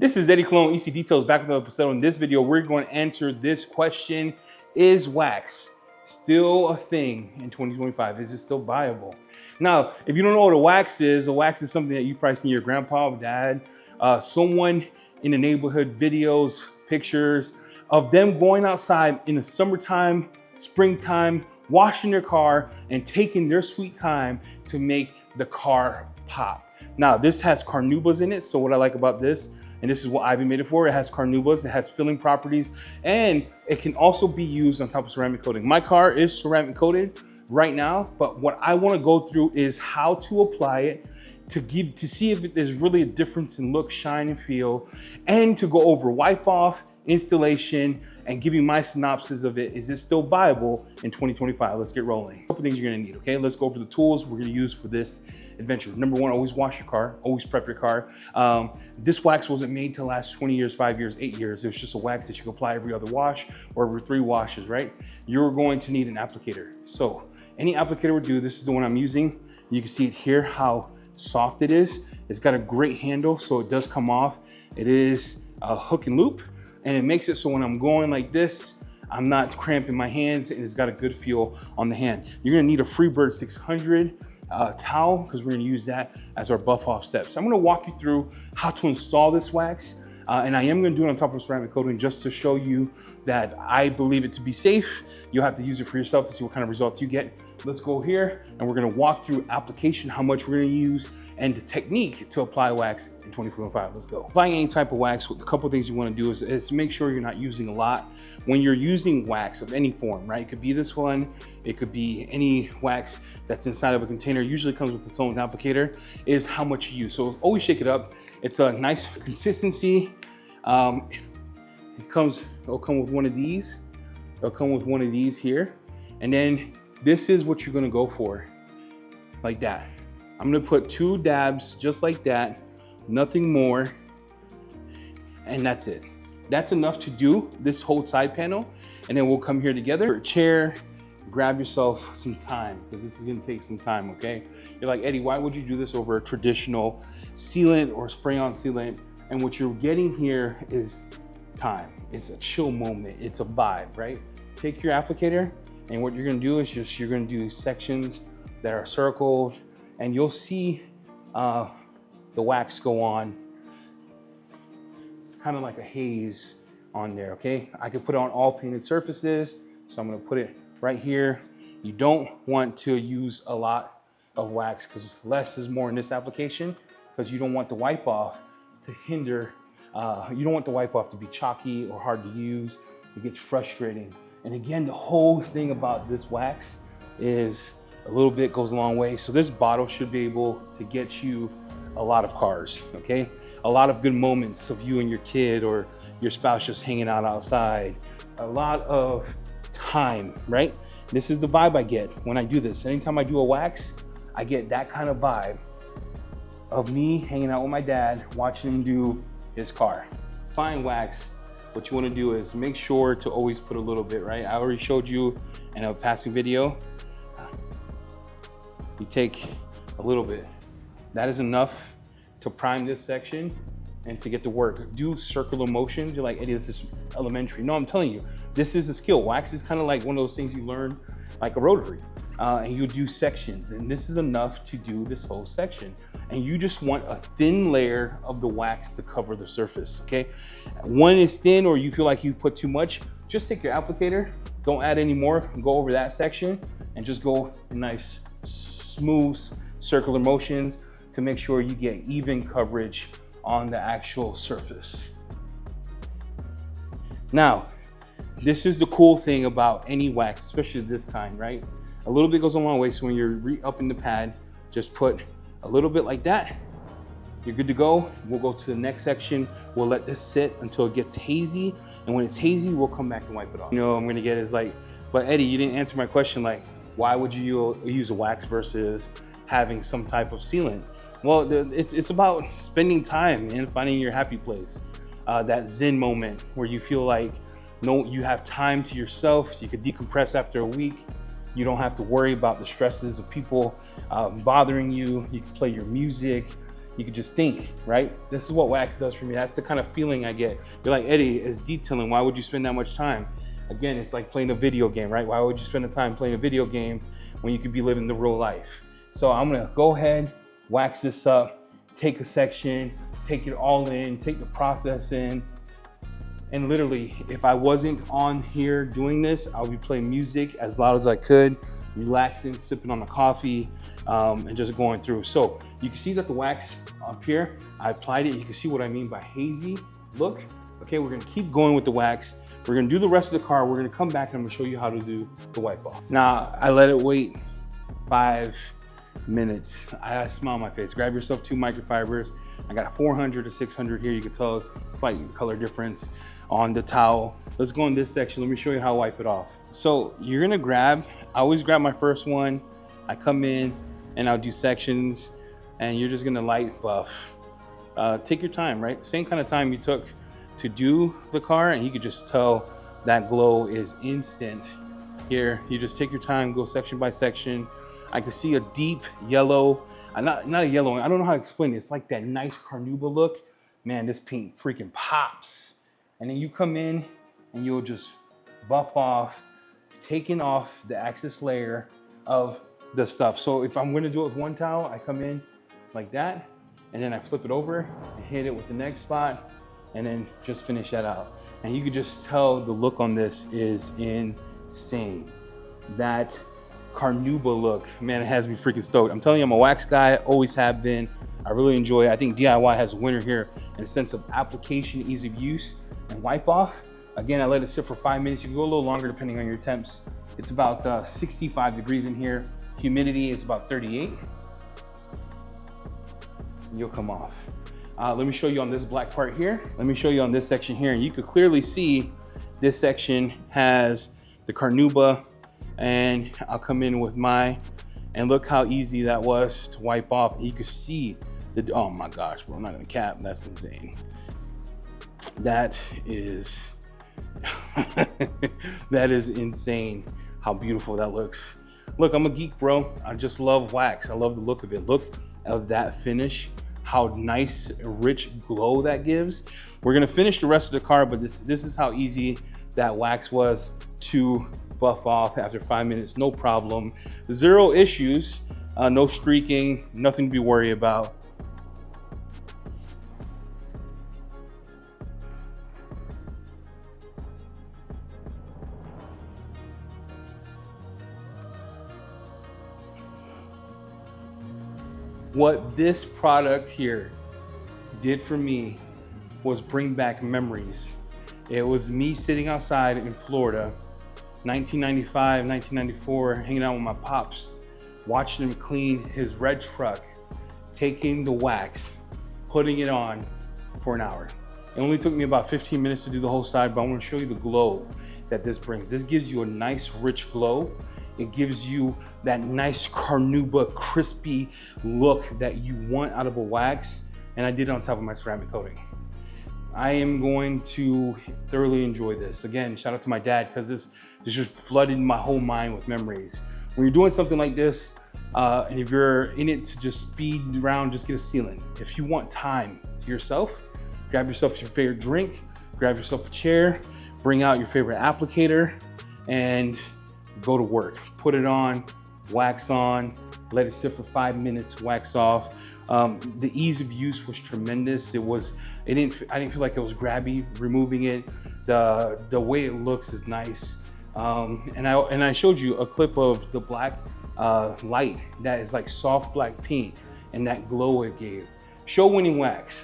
This is Eddie Cologne, EC Details, back with another episode. In this video, we're going to answer this question: is wax still a thing in 2025? Is it still viable? Now, if you don't know what a wax is something that you probably seen your grandpa, dad, someone in the neighborhood, videos, pictures of them going outside in the summertime, springtime, washing their car and taking their sweet time to make the car pop. Now, this has carnauba in it. So what I like about this, and this is what Ivy made it for, it has carnauba, it has filling properties, and it can also be used on top of ceramic coating. My car is ceramic coated right now, but what I want to go through is how to apply it to see if there's really a difference in look, shine, and feel, and to go over wipe off, installation, and give you my synopsis of it. Is it still viable in 2025? Let's get rolling. A couple things you're gonna need, okay? Let's go over the tools we're gonna use for this adventure. Number one, always wash your car, always prep your car. This wax wasn't made to last 20 years, 5 years, 8 years. It was just a wax that you can apply every other wash or every 3 washes, right? You're going to need an applicator. So any applicator would do. This is the one I'm using. You can see it here, how soft it is. It's got a great handle, so it does come off. It is a hook and loop, and it makes it so when I'm going like this, I'm not cramping my hands, and it's got a good feel on the hand. You're gonna need a Freebird 600 towel, because we're gonna use that as our buff off steps. I'm gonna walk you through how to install this wax, and I am gonna do it on top of ceramic coating just to show you that I believe it to be safe. You'll have to use it for yourself to see what kind of results you get. Let's go here, and we're gonna walk through application, how much we're gonna use, and the technique to apply wax in 2025. Let's go. Applying any type of wax, a couple of things you wanna do is make sure you're not using a lot. When you're using wax of any form, right? It could be this one, it could be any wax that's inside of a container, usually comes with its own applicator, is how much you use. So always shake it up. It's a nice consistency. It'll come with one of these. It'll come with one of these here. And then this is what you're gonna go for, like that. I'm gonna put 2 dabs just like that, nothing more, and that's it. That's enough to do this whole side panel, and then we'll come here together. Chair, grab yourself some time, because this is gonna take some time, okay? You're like, Eddie, why would you do this over a traditional sealant or spray-on sealant? And what you're getting here is time. It's a chill moment, it's a vibe, right? Take your applicator, and what you're gonna do is you're gonna do sections that are circled, and you'll see the wax go on, kind of like a haze on there, okay? I could put it on all painted surfaces, so I'm gonna put it right here. You don't want to use a lot of wax, because less is more in this application, because you don't want the wipe off to hinder, you don't want the wipe off to be chalky or hard to use. It gets frustrating. And again, the whole thing about this wax is a little bit goes a long way. So this bottle should be able to get you a lot of cars, okay? A lot of good moments of you and your kid or your spouse just hanging out outside. A lot of time, right? This is the vibe I get when I do this. Anytime I do a wax, I get that kind of vibe of me hanging out with my dad, watching him do his car. Fine wax, what you wanna do is make sure to always put a little bit, right? I already showed you in a passing video. You take a little bit. That is enough to prime this section and to get to work. Do circular motions. You're like, Eddie, this is elementary. No, I'm telling you, this is a skill. Wax is kind of like one of those things you learn like a rotary. And you do sections, and this is enough to do this whole section. And you just want a thin layer of the wax to cover the surface, okay? When it's thin or you feel like you put too much, just take your applicator, don't add any more, go over that section, and just go in nice, smooth circular motions to make sure you get even coverage on the actual surface. Now, this is the cool thing about any wax, especially this kind, right? A little bit goes a long way, so when you're re-upping the pad, just put a little bit like that. You're good to go. We'll go to the next section. We'll let this sit until it gets hazy, and when it's hazy, we'll come back and wipe it off. You know, I'm gonna get is like, but Eddie, you didn't answer my question, like, why would you use a wax versus having some type of sealant? Well, it's about spending time and finding your happy place. That zen moment where you feel like, no, you have time to yourself. You could decompress after a week. You don't have to worry about the stresses of people bothering you. You can play your music. you could just think, right? This is what wax does for me. That's the kind of feeling I get. You're like, Eddie, it's detailing. Why would you spend that much time? Again, it's like playing a video game, right? Why would you spend the time playing a video game when you could be living the real life? So I'm gonna go ahead, wax this up, take a section, take it all in, take the process in. And literally, if I wasn't on here doing this, I would be playing music as loud as I could, relaxing, sipping on a coffee, and just going through. So you can see that the wax up here, I applied it. You can see what I mean by hazy look. Okay, we're gonna keep going with the wax. We're gonna do the rest of the car. We're gonna come back and I'm gonna show you how to do the wipe off. Now, I let it wait 5 minutes. I had a smile on my face. Grab yourself 2 microfibers. I got a 400 to 600 here. You can tell slight color difference on the towel. Let's go in this section. Let me show you how to wipe it off. So you're gonna grab, I always grab my first one. I come in and I'll do sections and you're just gonna light buff. Take your time, right? Same kind of time you took to do the car, and you could just tell that glow is instant. Here, you just take your time, go section by section. I can see a deep yellow, not a yellow, I don't know how to explain it. It's like that nice carnauba look. Man, this paint freaking pops. And then you come in and you'll just buff off, taking off the excess layer of the stuff. So if I'm gonna do it with one towel, I come in like that, and then I flip it over and hit it with the next spot, and then just finish that out. And you can just tell the look on this is insane. That carnauba look, man, it has me freaking stoked. I'm telling you, I'm a wax guy, always have been. I really enjoy it. I think DIY has a winner here in a sense of application, ease of use, and wipe off. Again, I let it sit for 5 minutes. You can go a little longer depending on your temps. It's about 65 degrees in here. Humidity is about 38. You'll come off. Let me show you on this black part here. Let me show you on this section here. And you could clearly see this section has the carnauba, and I'll come in with and look how easy that was to wipe off. You could see the, oh my gosh, bro, I'm not gonna cap, that's insane. That is, that is insane how beautiful that looks. Look, I'm a geek, bro. I just love wax. I love the look of it. Look at that finish, how nice, rich glow that gives. We're gonna finish the rest of the car, but this is how easy that wax was to buff off after 5 minutes, no problem. 0 issues, no streaking, nothing to be worried about. What this product here did for me was bring back memories. It was me sitting outside in Florida, 1995, 1994, hanging out with my pops, watching him clean his red truck, taking the wax, putting it on for an hour. It only took me about 15 minutes to do the whole side, but I want to show you the glow that this brings. This gives you a nice rich glow. It gives you that nice carnauba, crispy look that you want out of a wax. And I did it on top of my ceramic coating. I am going to thoroughly enjoy this. Again, shout out to my dad, because this just flooded my whole mind with memories. When you're doing something like this, and if you're in it to just speed around, just get a sealant. If you want time to yourself, grab yourself your favorite drink, grab yourself a chair, bring out your favorite applicator, and go to work. Put it on, wax on, let it sit for 5 minutes, wax off. The ease of use was tremendous. I didn't feel like it was grabby removing it. The way it looks is nice. And I showed you a clip of the black light that is like soft black paint and that glow it gave. Show winning wax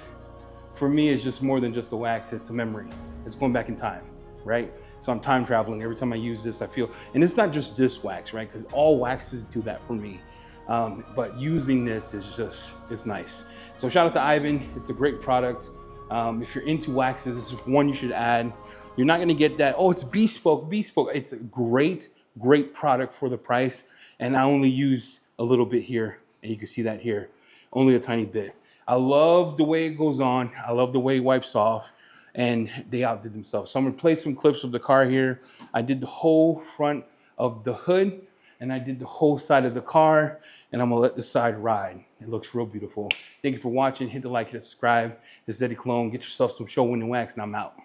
for me is just more than just a wax. It's a memory. It's going back in time, right? So I'm time traveling. Every time I use this, I feel, and it's not just this wax, right? Because all waxes do that for me. But using this is just, it's nice. So shout out to Ivan. It's a great product. If you're into waxes, this is one you should add. You're not gonna get that, oh, it's bespoke. It's a great product for the price. And I only use a little bit here, and you can see that here, only a tiny bit. I love the way it goes on. I love the way it wipes off, and they outdid themselves. So I'm gonna play some clips of the car here. I did the whole front of the hood. and I did the whole side of the car, and I'm gonna let the side ride. It looks real beautiful. Thank you for watching. Hit the like, hit the subscribe. This is Eddie Cologne. Get yourself some show winning wax, and I'm out.